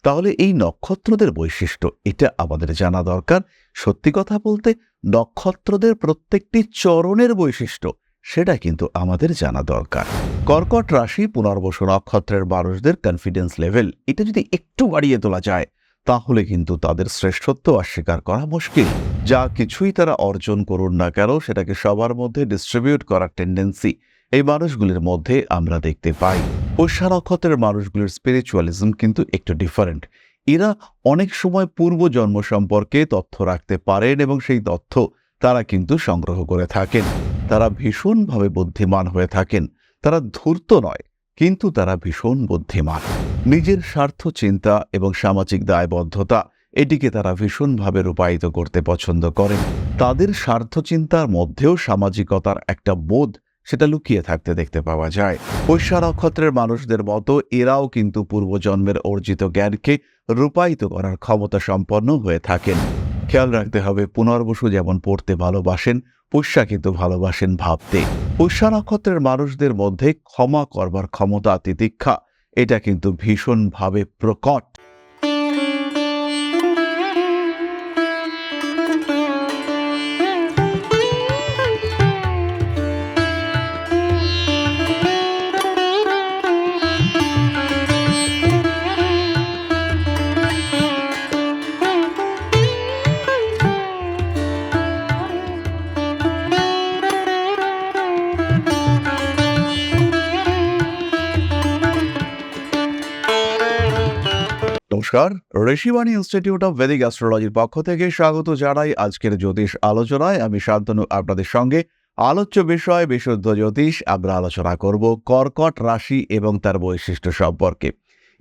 তাহলে এই নক্ষত্রদের বৈশিষ্ট্য এটা আমাদের জানা দরকার। সত্যি কথা বলতে নক্ষত্রদের প্রত্যেকটি চরণের বৈশিষ্ট্য সেটা কিন্তু আমাদের জানা দরকার। কর্কট রাশি পুনর্বসু নক্ষত্রের মানুষদের কনফিডেন্স লেভেল এটা যদি একটু বাড়িয়ে তোলা যায় তাহলে কিন্তু তাদের শ্রেষ্ঠত্ব অস্বীকার করা মুশকিল। যা কিছুই তারা অর্জন করুন না কেন সেটাকে সবার মধ্যে ডিস্ট্রিবিউট করার টেন্ডেন্সি এই মানুষগুলির মধ্যে আমরা দেখতে পাই। পুষ্যা নক্ষত্রের মানুষগুলির স্পিরিচুয়ালিজম কিন্তু একটু ডিফারেন্ট। এরা অনেক সময় পূর্বজন্ম সম্পর্কে তথ্য রাখতে পারেন এবং সেই তথ্য তারা কিন্তু সংগ্রহ করে থাকেন। তারা ভীষণভাবে বুদ্ধিমান হয়ে থাকেন। তারা ধূর্ত নয়, কিন্তু তারা ভীষণ বুদ্ধিমান। নিজের স্বার্থ চিন্তা এবং সামাজিক দায়বদ্ধতা এটিকে তারা ভীষণভাবে রূপায়িত করতে পছন্দ করেন। তাদের স্বার্থ চিন্তার মধ্যেও সামাজিকতার একটা বোধ সেটা লুকিয়ে থাকতে দেখতে পাওয়া যায়। পুষ্যা নক্ষত্রের মানুষদের মতো এরাও কিন্তু পূর্বজন্মের অর্জিত জ্ঞানকে রূপায়িত করার ক্ষমতা সম্পন্ন হয়ে থাকেন। খেয়াল রাখতে হবে, পুনর্বসু যেমন পড়তে ভালোবাসেন, পুষ্যা কিন্তু ভালোবাসেন ভাবতে। পুষ্যা নক্ষত্রের মানুষদের মধ্যে ক্ষমা করবার ক্ষমতা, তিতিক্ষা এটা কিন্তু ভীষণভাবে প্রকট। নমস্কার, ঋষিবাণী ইনস্টিটিউট অফ ভেদিক অ্যাস্ট্রোলজির পক্ষ থেকে স্বাগত জানাই আজকের জ্যোতিষ আলোচনায়। আমি শান্তনু আপনাদের সঙ্গে। আলোচ্য বিষয় বিশুদ্ধ জ্যোতিষ। আমরা আলোচনা করব কর্কট রাশি এবং তার বৈশিষ্ট্য সম্পর্কে।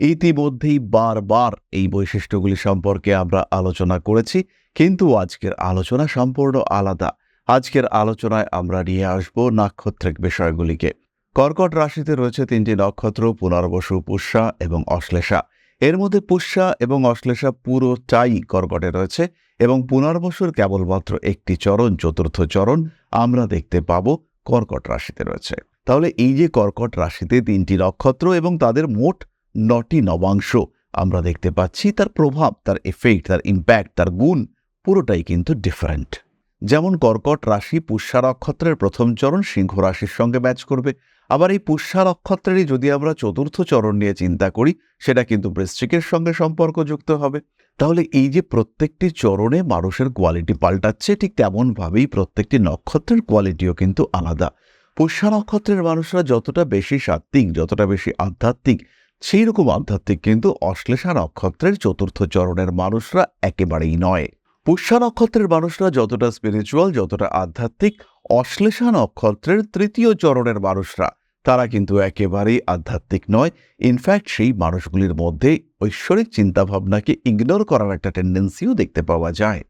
ইতিমধ্যেই বারবার এই বৈশিষ্ট্যগুলি সম্পর্কে আমরা আলোচনা করেছি, কিন্তু আজকের আলোচনা সম্পূর্ণ আলাদা। আজকের আলোচনায় আমরা নিয়ে আসব নাক্ষত্রিক বিষয়গুলিকে। কর্কট রাশিতে রয়েছে তিনটি নক্ষত্র, পুনর্বসু, পুষ্যা এবং অশ্লেষা। এর মধ্যে পুষ্যা এবং অশ্লেষা পুরোটাই কর্কটে রয়েছে এবং পুনর্বসুর কেবলমাত্র একটি চরণ, চতুর্থ চরণ আমরা দেখতে পাব কর্কট রাশিতে রয়েছে। তাহলে এই যে কর্কট রাশিতে তিনটি নক্ষত্র এবং তাদের মোট 9টি নবাংশ আমরা দেখতে পাচ্ছি, তার প্রভাব, তার এফেক্ট, তার ইম্প্যাক্ট, তার গুণ পুরোটাই কিন্তু ডিফারেন্ট। যেমন কর্কট রাশি পুষ্যা নক্ষত্রের প্রথম চরণ সিংহ রাশির সঙ্গে ম্যাচ করবে। আবার এই পুষ্যা নক্ষত্রেরই যদি আমরা চতুর্থ চরণ নিয়ে চিন্তা করি সেটা কিন্তু বৃশ্চিকের সঙ্গে সম্পর্কযুক্ত হবে। তাহলে এই যে প্রত্যেকটি চরণে মানুষের কোয়ালিটি পাল্টাচ্ছে, ঠিক তেমনভাবেই প্রত্যেকটি নক্ষত্রের কোয়ালিটিও কিন্তু আলাদা। পুষ্যা নক্ষত্রের মানুষরা যতটা বেশি সাত্ত্বিক, যতটা বেশি আধ্যাত্মিক, সেই রকম আধ্যাত্মিক কিন্তু অশ্লেষা নক্ষত্রের চতুর্থ চরণের মানুষরা একেবারেই নয়। পুষ্যা নক্ষত্রের মানুষরা যতটা স্পিরিচুয়াল, যতটা আধ্যাত্মিক, অশ্লেষা নক্ষত্রের তৃতীয় চরণের মানুষরা তারা কিন্তু একেবারেই আধ্যাত্মিক নয়। ইনফ্যাক্ট সেই মানুষগুলির মধ্যে ঐশ্বরিক চিন্তাভাবনাকে ইগনোর করার একটা টেন্ডেন্সিও দেখতে পাওয়া যায়।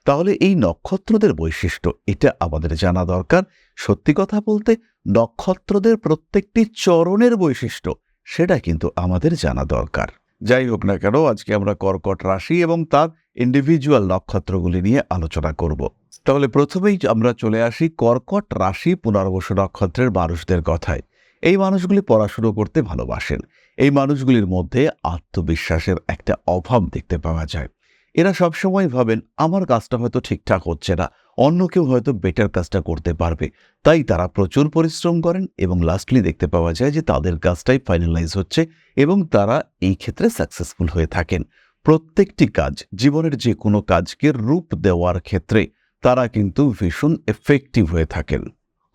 তাহলে এই নক্ষত্রদের বৈশিষ্ট্য এটা আমাদের জানা দরকার। সত্যি কথা বলতে নক্ষত্রদের প্রত্যেকটি চরণের বৈশিষ্ট্য সেটা কিন্তু আমাদের জানা দরকার। যাই হোক না কেন, আজকে আমরা কর্কট রাশি এবং তার ইন্ডিভিজুয়াল নক্ষত্রগুলি নিয়ে আলোচনা করব। তাহলে প্রথমেই আমরা চলে আসি কর্কট রাশি পুনর্বসু নক্ষত্রের মানুষদের কথায়। এই মানুষগুলি পড়াশুনো করতে ভালোবাসেন। এই মানুষগুলির মধ্যে আত্মবিশ্বাসের একটা অভাব দেখতে পাওয়া যায়। এরা সবসময় ভাবেন আমার কাজটা হয়তো ঠিকঠাক হচ্ছে না, অন্য কেউ হয়তো বেটার কাজটা করতে পারবে, তাই তারা প্রচুর পরিশ্রম করেন এবং লাস্টলি দেখতে পাওয়া যায় যে তাদের কাজটাই ফাইনালাইজ হচ্ছে এবং তারা এই ক্ষেত্রে সাকসেসফুল হয়ে থাকেন। প্রত্যেকটি কাজ, জীবনের যে কোনো কাজকে রূপ দেওয়ার ক্ষেত্রে তারা কিন্তু ভীষণ এফেক্টিভ হয়ে থাকেন।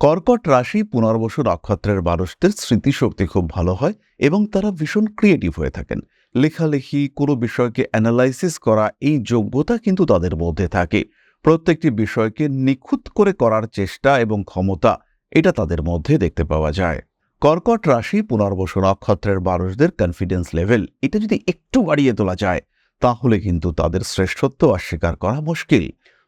কর্কট রাশি পুনর্বসু নক্ষত্রের মানুষদের স্মৃতিশক্তি খুব ভালো হয় এবং তারা ভীষণ ক্রিয়েটিভ হয়ে থাকেন। লেখালেখি, কোনো বিষয়কে অ্যানালাইসিস করা, এই যোগ্যতা কিন্তু তাদের মধ্যে থাকে। প্রত্যেকটি বিষয়কে নিখুঁত করে করার চেষ্টা এবং ক্ষমতা এটা তাদের মধ্যে দেখতে পাওয়া যায়। কর্কট রাশি পুনর্বসু নক্ষত্রের মানুষদের কনফিডেন্স লেভেল এটা যদি একটু বাড়িয়ে তোলা যায় তাহলে কিন্তু তাদের শ্রেষ্ঠত্ব অস্বীকার করা মুশকিল।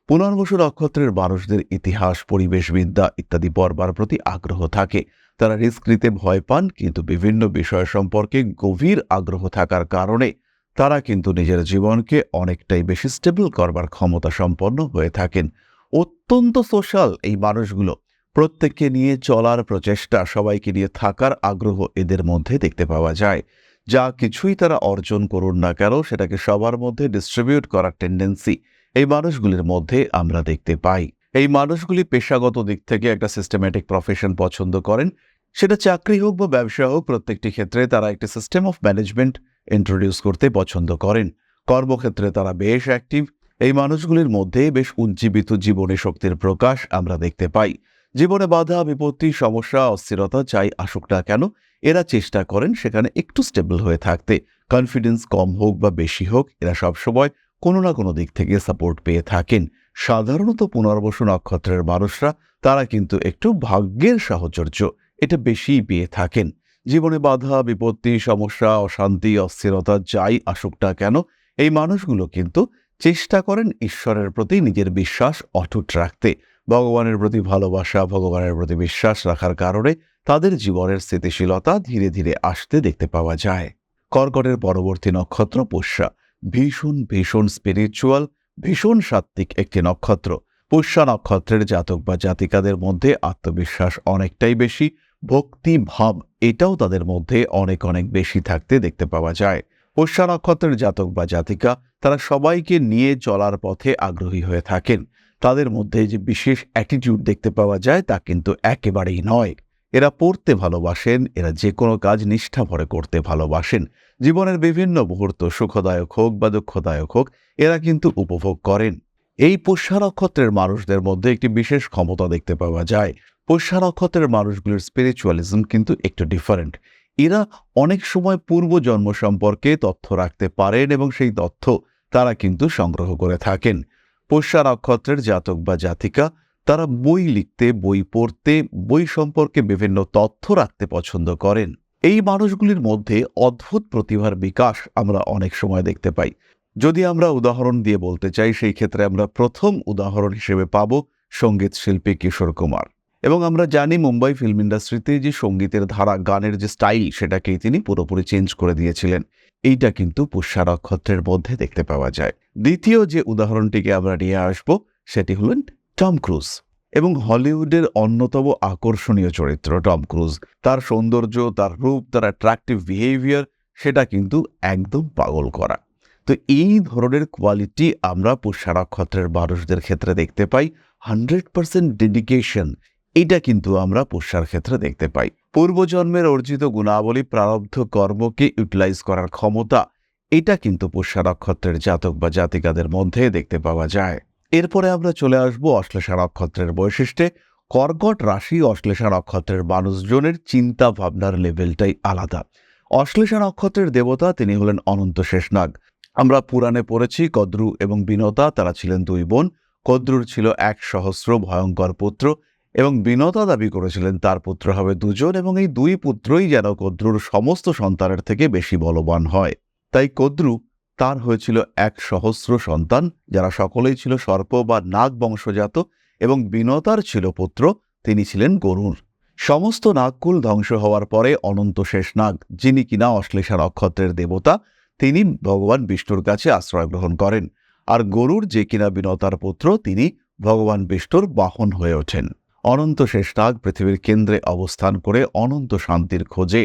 পুনর্বসু নক্ষত্রের মানুষদের ইতিহাস, পরিবেশবিদ্যা ইত্যাদি পড়বার প্রতি আগ্রহ থাকে। তারা রিস্ক নিতে ভয় পান, কিন্তু বিভিন্ন বিষয় সম্পর্কে গভীর আগ্রহ থাকার কারণে তারা কিন্তু নিজের জীবনকে অনেকটাই বেশি স্টেবল করবার ক্ষমতা সম্পন্ন হয়ে থাকেন। অত্যন্ত সোশ্যাল এই মানুষগুলো। প্রত্যেককে নিয়ে চলার প্রচেষ্টা, সবাইকে নিয়ে থাকার আগ্রহ এদের মধ্যে দেখতে পাওয়া যায়। যা কিছুই তারা অর্জন করুন না কেন সেটাকে সবার মধ্যে ডিস্ট্রিবিউট করার টেন্ডেন্সি এই মানুষগুলির মধ্যে আমরা দেখতে পাই। এই মানুষগুলি পেশাগত দিক থেকে একটা সিস্টেম্যাটিক প্রফেশন পছন্দ করেন, সেটা চাকরি হোক বা ব্যবসা হোক, প্রত্যেকটি ক্ষেত্রে তারা একটি সিস্টেম অফ ম্যানেজমেন্ট ইন্ট্রোডিউস করতে পছন্দ করেন। কর্মক্ষেত্রে তারা বেশ অ্যাক্টিভ। এই মানুষগুলির মধ্যে বেশ উজ্জীবিত জীবনী শক্তির প্রকাশ আমরা দেখতে পাই। জীবনে বাধা, বিপত্তি, সমস্যা, অস্থিরতা যাই আসুক না কেন, এরা চেষ্টা করেন সেখানে একটু স্টেবল হয়ে থাকতে। কনফিডেন্স কম হোক বা বেশি হোক, এরা সবসময় কোনো না কোনো দিক থেকে সাপোর্ট পেয়ে থাকেন। সাধারণত পুনর্বসু নক্ষত্রের মানুষরা তারা কিন্তু একটু ভাগ্যের সাহচর্য এটা বেশিই পেয়ে থাকেন। জীবনে বাধা, বিপত্তি, সমস্যা, অশান্তি, অস্থিরতা যাই আসুক না কেন, এই মানুষগুলো কিন্তু চেষ্টা করেন ঈশ্বরের প্রতি নিজের বিশ্বাস অটুট রাখতে। ভগবানের প্রতি ভালোবাসা, ভগবানের প্রতি বিশ্বাস রাখার কারণে তাদের জীবনের স্থিতিশীলতা ধীরে ধীরে আসতে দেখতে পাওয়া যায়। কর্কটের পরবর্তী নক্ষত্র পুষ্যা। ভীষণ ভীষণ স্পিরিচুয়াল, ভীষণ সাত্ত্বিক একটি নক্ষত্র। পুষ্যা নক্ষত্রের জাতক বা জাতিকাদের মধ্যে আত্মবিশ্বাস অনেকটাই বেশি, ভক্তি ভাব এটাও তাদের মধ্যে অনেক অনেক বেশি থাকতে দেখতে পাওয়া যায়। পুষ্যা নক্ষত্রের জাতক বা জাতিকা তারা সবাইকে নিয়ে চলার পথে আগ্রহী হয়ে থাকেন। তাদের মধ্যে যে বিশেষ অ্যাটিটিউড দেখতে পাওয়া যায় তা কিন্তু একেবারেই নয়। এরা পড়তে ভালোবাসেন, এরা যে কোনো কাজ নিষ্ঠা ভরে করতে ভালোবাসেন। জীবনের বিভিন্ন মুহূর্ত সুখদায়ক হোক বা দুঃখদায়ক হোক, এরা কিন্তু উপভোগ করেন। এই পুষ্যা নক্ষত্রের মানুষদের মধ্যে একটি বিশেষ ক্ষমতা দেখতে পাওয়া যায়। পুষ্যা নক্ষত্রের মানুষগুলোর স্পিরিচুয়ালিজম কিন্তু একটু ডিফারেন্ট। এরা অনেক সময় পূর্বজন্ম সম্পর্কে তথ্য রাখতে পারেন এবং সেই তথ্য তারা কিন্তু সংগ্রহ করে থাকেন। পুষ্যা নক্ষত্রের জাতক বা জাতিকা তারা বই লিখতে, বই পড়তে, বই সম্পর্কে বিভিন্ন তথ্য রাখতে পছন্দ করেন। এই মানুষগুলির মধ্যে অদ্ভুত প্রতিভার বিকাশ আমরা অনেক সময় দেখতে পাই। যদি আমরা উদাহরণ দিয়ে বলতে চাই, সেই ক্ষেত্রে আমরা প্রথম উদাহরণ হিসেবে পাব সঙ্গীত শিল্পী কিশোর কুমার। এবং আমরা জানি মুম্বাই ফিল্ম ইন্ডাস্ট্রিতে যে সঙ্গীতের ধারা, গানের যে স্টাইল, সেটাকেই তিনি পুরোপুরি চেঞ্জ করে দিয়েছিলেন। এইটা কিন্তু পুষ্যা নক্ষত্রের মধ্যে দেখতে পাওয়া যায়। দ্বিতীয় যে উদাহরণটিকে আমরা নিয়ে আসব সেটি হলেন টম ক্রুজ। এবং হলিউডের অন্যতম আকর্ষণীয় চরিত্র টম ক্রুজ। তার সৌন্দর্য, তার রূপ, তার অ্যাট্রাকটিভ বিহেভিয়ার সেটা কিন্তু একদম পাগল করা। তো এই ধরনের কোয়ালিটি আমরা পুষ্যা নক্ষত্রের মানুষদের ক্ষেত্রে দেখতে পাই। 100% ডেডিকেশন এটা কিন্তু আমরা পুষ্যার ক্ষেত্রে দেখতে পাই। পূর্বজন্মের অর্জিত গুণাবলী, প্রারব্ধ কর্মকে ইউটিলাইজ করার ক্ষমতা এটা কিন্তু পুষ্যা নক্ষত্রের জাতক বা জাতিকাদের মধ্যে দেখতে পাওয়া যায়। এরপরে আমরা চলে আসব অশ্লেষা নক্ষত্রের বৈশিষ্ট্যে। কর্কট রাশি অশ্লেষা নক্ষত্রের মানুষজনের চিন্তা ভাবনার লেভেলটাই আলাদা। অশ্লেষা নক্ষত্রের দেবতা তিনি হলেন অনন্ত শেষনাগ। আমরা পুরাণে পড়েছি কদ্রু এবং বিনতা তারা ছিলেন দুই বোন। কদ্রুর ছিল 1,000 ভয়ঙ্কর পুত্র এবং বিনতা দাবি করেছিলেন তার পুত্র হবে 2 এবং এই 2 পুত্রই যেন কদ্রুর সমস্ত সন্তানের থেকে বেশি বলবান হয়। তাই কদ্রু তার হয়েছিল 1,000 সন্তান, যারা সকলেই ছিল সর্প বা নাগ বংশজাত, এবং বিনতার ছিল পুত্র, তিনি ছিলেন গরুর। সমস্ত নাগকুল ধ্বংস হওয়ার পরে অনন্ত শেষনাগ, যিনি কিনা অশ্লেষা নক্ষত্রের দেবতা, তিনি ভগবান বিষ্ণুর কাছে আশ্রয় গ্রহণ করেন। আর গরুর যে কিনা বিনতার পুত্র, তিনি ভগবান বিষ্ণুর বাহন হয়ে ওঠেন। অনন্ত শেষনাগ পৃথিবীর কেন্দ্রে অবস্থান করে অনন্ত শান্তির খোঁজে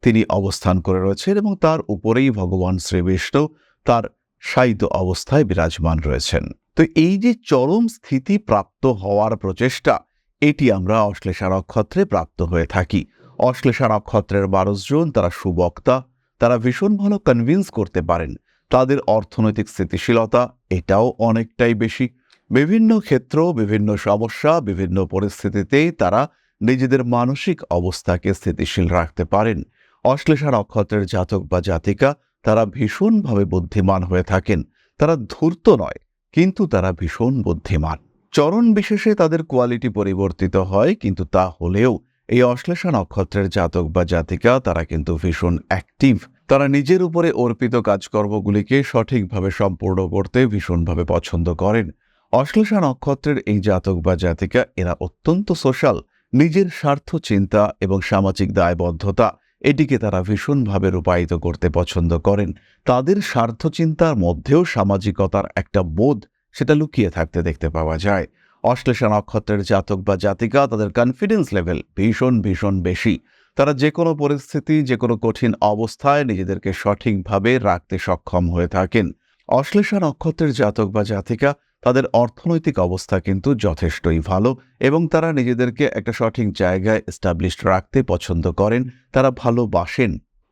তিনি অবস্থান করে রয়েছেন এবং তার উপরেই ভগবান শ্রীবিষ্ণু তার শায়িত অবস্থায় বিরাজমান রয়েছেন। তো এই যে চরম স্থিতি প্রাপ্ত হওয়ার প্রচেষ্টা, এটি আমরা অশ্লেষা নক্ষত্রে প্রাপ্ত হয়ে থাকি। অশ্লেষা নক্ষত্রের মানুষজন তারা সুবক্তা, তারা ভীষণ ভালো কনভিন্স করতে পারেন। তাদের অর্থনৈতিক স্থিতিশীলতা এটাও অনেকটাই বেশি। বিভিন্ন ক্ষেত্র, বিভিন্ন সমস্যা, বিভিন্ন পরিস্থিতিতেই তারা নিজেদের মানসিক অবস্থাকে স্থিতিশীল রাখতে পারেন। অশ্লেষা নক্ষত্রের জাতক বা জাতিকা তারা ভীষণভাবে বুদ্ধিমান হয়ে থাকেন। তারা ধূর্ত নয়, কিন্তু তারা ভীষণ বুদ্ধিমান। চরণ বিশেষে তাদের কোয়ালিটি পরিবর্তিত হয়, কিন্তু তা হলেও এই অশ্লেষা নক্ষত্রের জাতক বা জাতিকা তারা কিন্তু ভীষণ অ্যাক্টিভ। তারা নিজের উপরে অর্পিত কাজকর্মগুলিকে সঠিকভাবে সম্পূর্ণ করতে ভীষণভাবে পছন্দ করেন। অশ্লেষা নক্ষত্রের এই জাতক বা জাতিকা এরা অত্যন্ত সোশ্যাল। নিজের স্বার্থ চিন্তা এবং সামাজিক দায়বদ্ধতা এটিকে তারা ভীষণভাবে রূপায়িত করতে পছন্দ করেন। তাদের স্বার্থ চিন্তার মধ্যেও সামাজিকতার একটা বোধ সেটা লুকিয়ে থাকতে দেখতে পাওয়া যায়। অশ্লেষা নক্ষত্রের জাতক বা জাতিকা তাদের কনফিডেন্স লেভেল ভীষণ ভীষণ বেশি। তারা যে কোনো পরিস্থিতি, যে কোনো কঠিন অবস্থায় নিজেদেরকে সঠিকভাবে রাখতে সক্ষম হয়ে থাকেন। অশ্লেষা নক্ষত্রের জাতক বা জাতিকা, তাদের অর্থনৈতিক অবস্থা কিন্তু যথেষ্টই ভালো এবং তারা নিজেদেরকে একটা সঠিক জায়গায় এস্টাবলিশড রাখতে পছন্দ করেন, তারা ভালোবাসেন।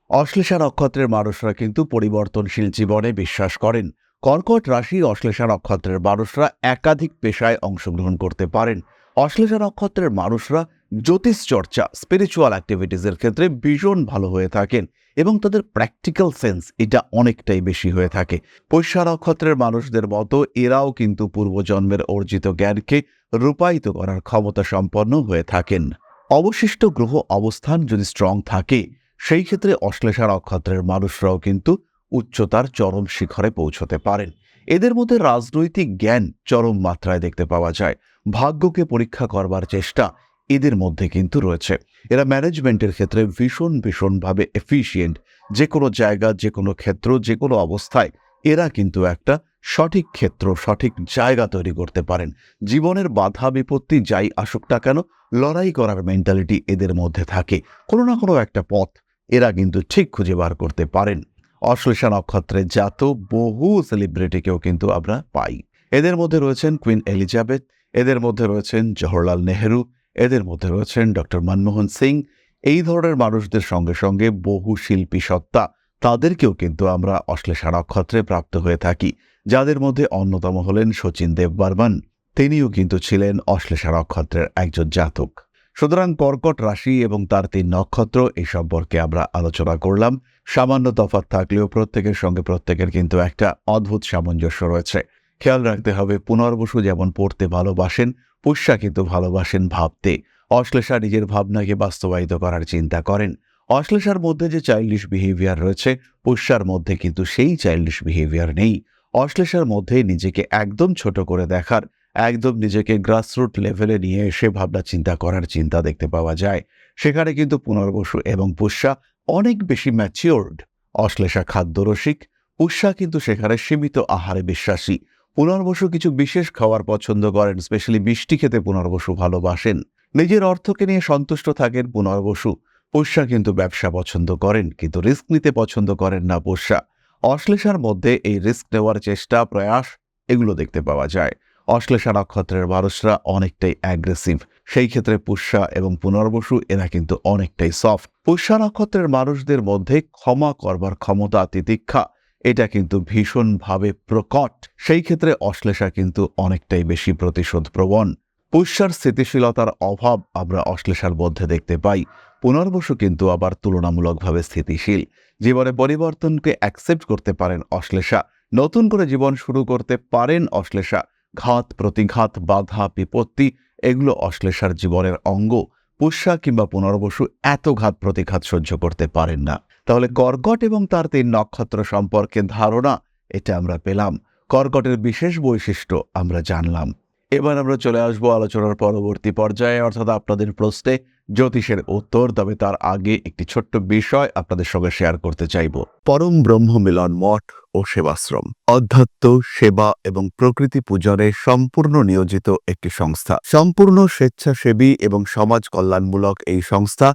অশ্লেষা নক্ষত্রের মানুষরা কিন্তু পরিবর্তনশীল জীবনে বিশ্বাস করেন। কর্কট রাশি অশ্লেষা নক্ষত্রের মানুষরা একাধিক পেশায় অংশগ্রহণ করতে পারেন। অশ্লেষা নক্ষত্রের মানুষরা জ্যোতিষ চর্চা, স্পিরিচুয়াল অ্যাক্টিভিটিসের ক্ষেত্রে ভীষণ ভালো হয়ে থাকেন এবং তাদের প্র্যাকটিক্যাল সেন্স এটা অনেকটাই বেশি হয়ে থাকে। পুষ্যা নক্ষত্রের মানুষদের মতো এরাও কিন্তু পূর্বজন্মের অর্জিত জ্ঞানকে রূপায়িত করার ক্ষমতা সম্পন্ন হয়ে থাকেন। অবশিষ্ট গ্রহ অবস্থান যদি স্ট্রং থাকে, সেই ক্ষেত্রে অশ্লেষা নক্ষত্রের মানুষরাও কিন্তু উচ্চতার চরম শিখরে পৌঁছতে পারেন। এদের মধ্যে রাজনৈতিক জ্ঞান চরম মাত্রায় দেখতে পাওয়া যায়। ভাগ্যকে পরীক্ষা করবার চেষ্টা এদের মধ্যে কিন্তু রয়েছে। এরা ম্যানেজমেন্টের ক্ষেত্রে ভীষণভাবে এফিশিয়েন্ট। যে কোনো জায়গা, যে কোনো ক্ষেত্র, যে কোনো অবস্থায় এরা কিন্তু একটা সঠিক ক্ষেত্র, সঠিক জায়গা তৈরি করতে পারেন। জীবনের বাধা বিপত্তি যাই আসুক না কেন, লড়াই করার মেন্টালিটি এদের মধ্যে থাকে। কোনো না কোনো একটা পথ এরা কিন্তু ঠিক খুঁজে বার করতে পারেন। অশ্লেষা নক্ষত্রে জাত বহু সেলিব্রিটিকেও কিন্তু আমরা পাই। এদের মধ্যে রয়েছেন কুইন এলিজাবেথ, এদের মধ্যে রয়েছেন জওহরলাল নেহেরু, এদের মধ্যে রয়েছেন ডক্টর মনমোহন সিং। এই ধরনের মানুষদের সঙ্গে সঙ্গে বহু শিল্পী সত্তা, তাদেরকেও কিন্তু আমরা অশ্লেষা নক্ষত্রে প্রাপ্ত হয়ে থাকি, যাদের মধ্যে অন্যতম হলেন শচীন দেব বর্মন। তিনিও কিন্তু ছিলেন অশ্লেষা নক্ষত্রের একজন জাতক। সুতরাং কর্কট রাশি এবং তার ৩ নক্ষত্র এই সম্পর্কে আমরা আলোচনা করলাম। সামান্য তফাৎ থাকলেও প্রত্যেকের সঙ্গে প্রত্যেকের কিন্তু একটা অদ্ভুত সামঞ্জস্য রয়েছে। খেয়াল রাখতে হবে, পুনর্বসু যেমন পড়তে ভালোবাসেন, পুষ্যা কিন্তু ভালোবাসেন ভাবতে। অশ্লেষা নিজের ভাবনাকে বাস্তবায়িত করার চিন্তা করেন। অশ্লেষার মধ্যে যে চাইল্ডিশ বিহেভিয়ার রয়েছে, পুষ্যার মধ্যে কিন্তু সেই চাইল্ডিশ বিহেভিয়ার নেই। অশ্লেষার মধ্যে নিজেকে একদম ছোট করে দেখার, একদম নিজেকে গ্রাসরুট লেভেলে নিয়ে এসে ভাবনা চিন্তা করার চিন্তা দেখতে পাওয়া যায়। সেখানে কিন্তু পুনর্বসু এবং পুষ্যা অনেক বেশি ম্যাচিওর্ড। অশ্লেষা খাদ্যরসিক, পুষ্যা কিন্তু সেখানে সীমিত আহারে বিশ্বাসী। পুনর্বসু কিছু বিশেষ খাবার পছন্দ করেন, স্পেশালি মিষ্টি খেতে পুনর্বসু ভালোবাসেন। নিজের অর্থকে নিয়ে সন্তুষ্ট থাকেন পুনর্বসু। পুষ্যা কিন্তু ব্যবসা পছন্দ করেন, কিন্তু রিস্ক নিতে পছন্দ করেন না পুষ্যা। অশ্লেষার মধ্যে এই রিস্ক নেওয়ার চেষ্টা, প্রয়াস এগুলো দেখতে পাওয়া যায়। অশ্লেষা নক্ষত্রের মানুষরা অনেকটাই অ্যাগ্রেসিভ, সেই ক্ষেত্রে পুষ্যা এবং পুনর্বসু এরা কিন্তু অনেকটাই সফট। পুষ্যা নক্ষত্রের মানুষদের মধ্যে ক্ষমা করবার ক্ষমতা, তিতিক্ষা এটা কিন্তু ভীষণভাবে প্রকট। সেই ক্ষেত্রে অশ্লেষা কিন্তু অনেকটাই বেশি প্রতিশোধ প্রবণ। পুষ্যার স্থিতিশীলতার অভাব আমরা অশ্লেষার মধ্যে দেখতে পাই। পুনর্বসু কিন্তু আবার তুলনামূলকভাবে স্থিতিশীল। জীবনে পরিবর্তনকে অ্যাকসেপ্ট করতে পারেন অশ্লেষা, নতুন করে জীবন শুরু করতে পারেন অশ্লেষা। ঘাত প্রতিঘাত, বাধা বিপত্তি এগুলো অশ্লেষার জীবনের অঙ্গ। পুষ্যা কিংবা পুনর্বসু এত ঘাত প্রতিঘাত সহ্য করতে পারেন না। তাহলে কর্কট এবং তার ৩ নক্ষত্র সম্পর্কে ধারণা এটা আমরা পেলাম। কর্কটের বিশেষ বৈশিষ্ট্য আমরা জানলাম। এবার আমরা চলে আসবো আলোচনার পরবর্তী পর্যায়ে, অর্থাৎ আপনাদের প্রশ্নে জ্যোতিষের উত্তর। তবে তার আগে একটি ছোট্ট বিষয় আপনাদের সঙ্গে শেয়ার করতে চাইব। পরম ব্রহ্ম মিলন মঠ ও সেবাশ্রম অধ্যাত্ম, সেবা এবং প্রকৃতি পূজনে সম্পূর্ণ নিয়োজিত একটি সংস্থা। সম্পূর্ণ স্বেচ্ছাসেবী এবং সমাজ কল্যাণমূলক এই সংস্থা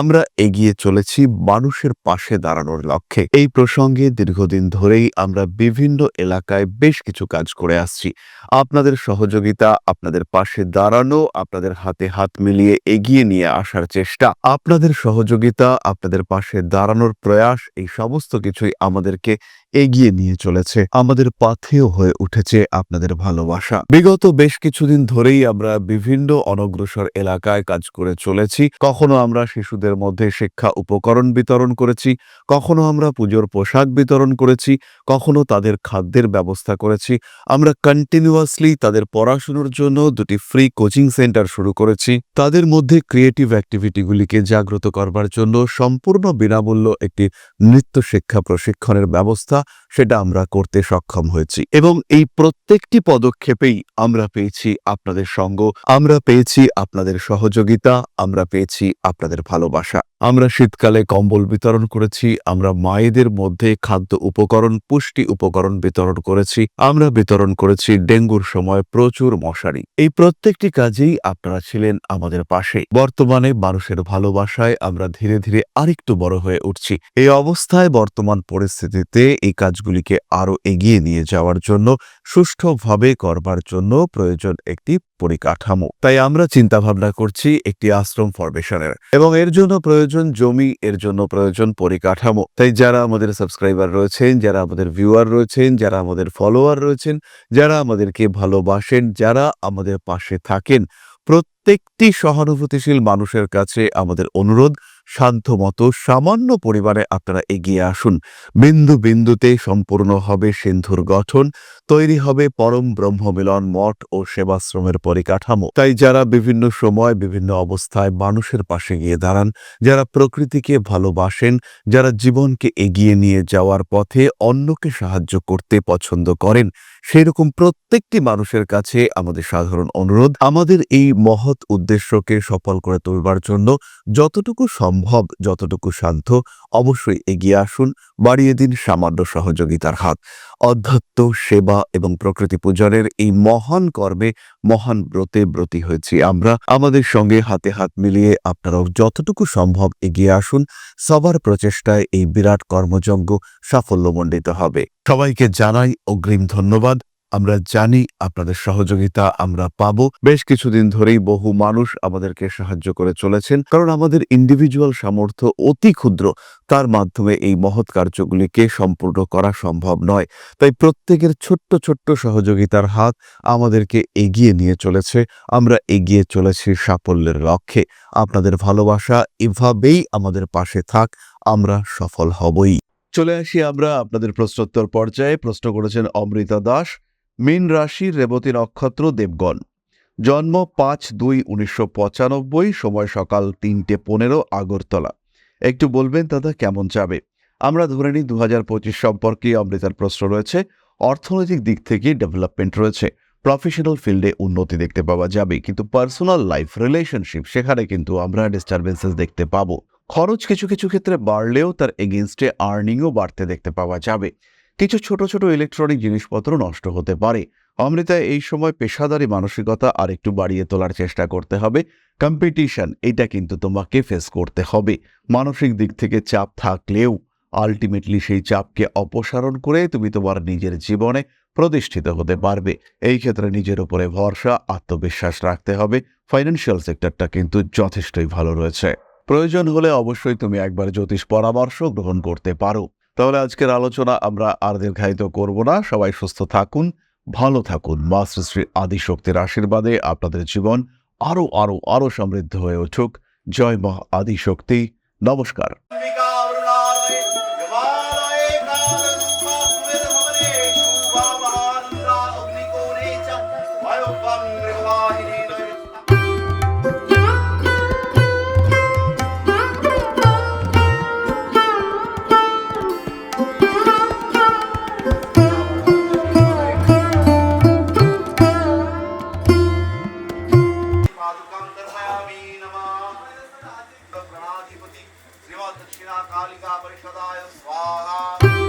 আমরা এগিয়ে চলেছি মানুষের পাশে দাঁড়ানোর লক্ষ্যে। এই প্রসঙ্গে দীর্ঘদিন ধরেই আমরা বিভিন্ন এলাকায় বেশ কিছু কাজ করে আসছি। আপনাদের সহযোগিতা, আপনাদের পাশে দাঁড়ানো, আপনাদের হাতে হাত মিলিয়ে এগিয়ে নিয়ে আসার চেষ্টা, আপনাদের সহযোগিতা, আপনাদের পাশে দাঁড়ানোর প্রয়াস, এই সমস্ত কিছুই আমাদেরকে এগিয়ে নিয়ে চলেছে। আমাদের পাথেয় হয়ে উঠেছে আপনাদের ভালোবাসা। বিগত বেশ কিছুদিন ধরেই আমরা বিভিন্ন অনগ্রসর এলাকায় কাজ করে চলেছি। কখনো আমরা শিশুদের মধ্যে শিক্ষা উপকরণ বিতরণ করেছি, কখনো আমরা পুজোর পোশাক বিতরণ করেছি, কখনো তাদের খাদ্যের ব্যবস্থা করেছি। আমরা কন্টিনিউয়াসলি তাদের পড়াশোনার জন্য 2টি ফ্রি কোচিং সেন্টার শুরু করেছি। তাদের মধ্যে ক্রিয়েটিভ অ্যাক্টিভিটিগুলিকে জাগ্রত করবার জন্য সম্পূর্ণ বিনামূল্য একটি নৃত্য শিক্ষা প্রশিক্ষণের ব্যবস্থা, সেটা আমরা করতে সক্ষম হয়েছি। এবং এই প্রত্যেকটি পদক্ষেপেই আমরা পেয়েছি আপনাদের সঙ্গ, আমরা পেয়েছি আপনাদের সহযোগিতা, আমরা পেয়েছি আপনাদের ভালোবাসা। আমরা শীতকালে কম্বল বিতরণ করেছি, আমরা মায়েদের মধ্যে খাদ্য উপকরণ, পুষ্টি উপকরণ বিতরণ করেছি, আমরা বিতরণ করেছি ডেঙ্গুর সময় প্রচুর মশারি। এই প্রত্যেকটি কাজেই আপনারা ছিলেন আমাদের পাশে। বর্তমানে মানুষের ভালোবাসায় আমরা ধীরে ধীরে আরেকটু বড় হয়ে উঠছি। এই অবস্থায় বর্তমান পরিস্থিতিতে এই কাজগুলিকে আরো এগিয়ে নিয়ে যাওয়ার জন্য, সুষ্ঠুভাবে করবার জন্য প্রয়োজন একটি পরিকাঠামো। তাই আমরা চিন্তা ভাবনা করছি একটি আশ্রম ফরমেশনের, এবং এর জন্য প্রয়োজন জমি, এর জন্য প্রয়োজন পরিকাঠামো। তাই যারা আমাদের সাবস্ক্রাইবার রয়েছেন, যারা আমাদের ভিউয়ার রয়েছেন, যারা আমাদের ফলোয়ার রয়েছেন, যারা আমাদেরকে ভালোবাসেন, যারা আমাদের পাশে থাকেন, প্রত্যেকটি সহানুভূতিশীল মানুষের কাছে আমাদের অনুরোধ, সাধ্যমতো সামান্য পরিমাণে আপনারা এগিয়ে আসুন। বিন্দু বিন্দুতে সম্পূর্ণ হবে সিন্ধুর গঠন, তৈরি হবে পরম ব্রহ্মমিলন মঠ ও সেবাশ্রমের পরিকাঠামো। তাই যারা বিভিন্ন সময় বিভিন্ন অবস্থায় মানুষের পাশে গিয়ে দাঁড়ান, যারা প্রকৃতিকে ভালোবাসেন, যারা জীবনকে এগিয়ে নিয়ে যাওয়ার পথে অন্যকে সাহায্য করতে পছন্দ করেন, সেরকম প্রত্যেকটি মানুষের কাছে আমাদের সাধারণ অনুরোধ, আমাদের এই মহৎ উদ্দেশ্যকে সফল করে তুলবার জন্য যতটুকু সম্ভব, যতটুকু সাধ্য, অবশ্যই এগিয়ে আসুন, বাড়িয়ে দিন সামান্য সহযোগিতার হাত। অধ্যাত্ম, সেবা এবং প্রকৃতি পূজনের এই মহান কর্মে, মহান ব্রতে ব্রতী হয়েছি আমরা। আমাদের সঙ্গে হাতে হাত মিলিয়ে আপনারাও যতটুকু সম্ভব এগিয়ে আসুন। সবার প্রচেষ্টায় এই বিরাট কর্মযজ্ঞ সাফল্যমণ্ডিত হবে। সবাইকে জানাই অগ্রিম ধন্যবাদ। আমরা জানি আপনাদের সহযোগিতা আমরা পাবো। বেশ কিছুদিন ধরেই বহু মানুষ আমাদেরকে সাহায্য করে চলেছেন, কারণ আমাদের ইন্ডিভিজুয়াল সামর্থ্য অতি ক্ষুদ্র, তার মাধ্যমে এই মহৎ কার্যগুলিকে সম্পূর্ণ করা সম্ভব নয়। তাই প্রত্যেকের ছোট্ট ছোট্ট সহযোগিতার হাত আমাদেরকে এগিয়ে নিয়ে চলেছে। আমরা এগিয়ে চলেছি সাফল্যের লক্ষ্যে। আপনাদের ভালোবাসা এভাবেই আমাদের পাশে থাক, আমরা সফল হবই। চলে আসি আমরা আপনাদের প্রশ্নোত্তর পর্যায়ে। প্রশ্ন করেছেন অমৃতা দাস, মীন রাশির রেবতী নক্ষত্র, দেবগণ, জন্ম 5/2/1995, সময় সকাল 3:15 আগরতলা। একটু বলবেন দাদা কেমন যাবে? আমরা ধরে নিই 2025 সম্পর্কে অমৃতার প্রশ্ন রয়েছে। অর্থনৈতিক দিক থেকে ডেভেলপমেন্ট রয়েছে, প্রফেশনাল ফিল্ডে উন্নতি দেখতে পাওয়া যাবে, কিন্তু পার্সোনাল লাইফ, রিলেশনশিপ, সেখানে কিন্তু আমরা ডিস্টারবেন্সেস দেখতে পাবো। খরচ কিছু কিছু ক্ষেত্রে বাড়লেও তার এগেইনস্টে আর্নিংও বাড়তে দেখতে পাওয়া যাবে। কিছু ছোট ছোট ইলেকট্রনিক জিনিসপত্র নষ্ট হতে পারে। অমৃতা, এই সময় পেশাদারি মানসিকতা আর একটু বাড়িয়ে তোলার চেষ্টা করতে হবে। কম্পিটিশন, এটা কিন্তু তোমাকে ফেস করতে হবে। মানসিক দিক থেকে চাপ থাকলেও আলটিমেটলি সেই চাপকে অপসারণ করে তুমি তোমার নিজের জীবনে প্রতিষ্ঠিত হতে পারবে। এই ক্ষেত্রে নিজের উপরে ভরসা, আত্মবিশ্বাস রাখতে হবে। ফাইন্যান্সিয়াল সেক্টরটা কিন্তু যথেষ্টই ভালো রয়েছে। প্রয়োজন হলে অবশ্যই তুমি একবার জ্যোতিষ পরামর্শ গ্রহণ করতে পারো। তাহলে আজকের আলোচনা আমরা আর দীর্ঘায়িত করব না। সবাই সুস্থ থাকুন, ভালো থাকুন। মা শ্রী শ্রী আদিশক্তির আশীর্বাদে আপনাদের জীবন আরো আরো আরো সমৃদ্ধ হয়ে উঠুক। জয় মা আদিশক্তি। নমস্কার। श्रीमद् दक्षिणा कालिका परिषदाय स्वाहा।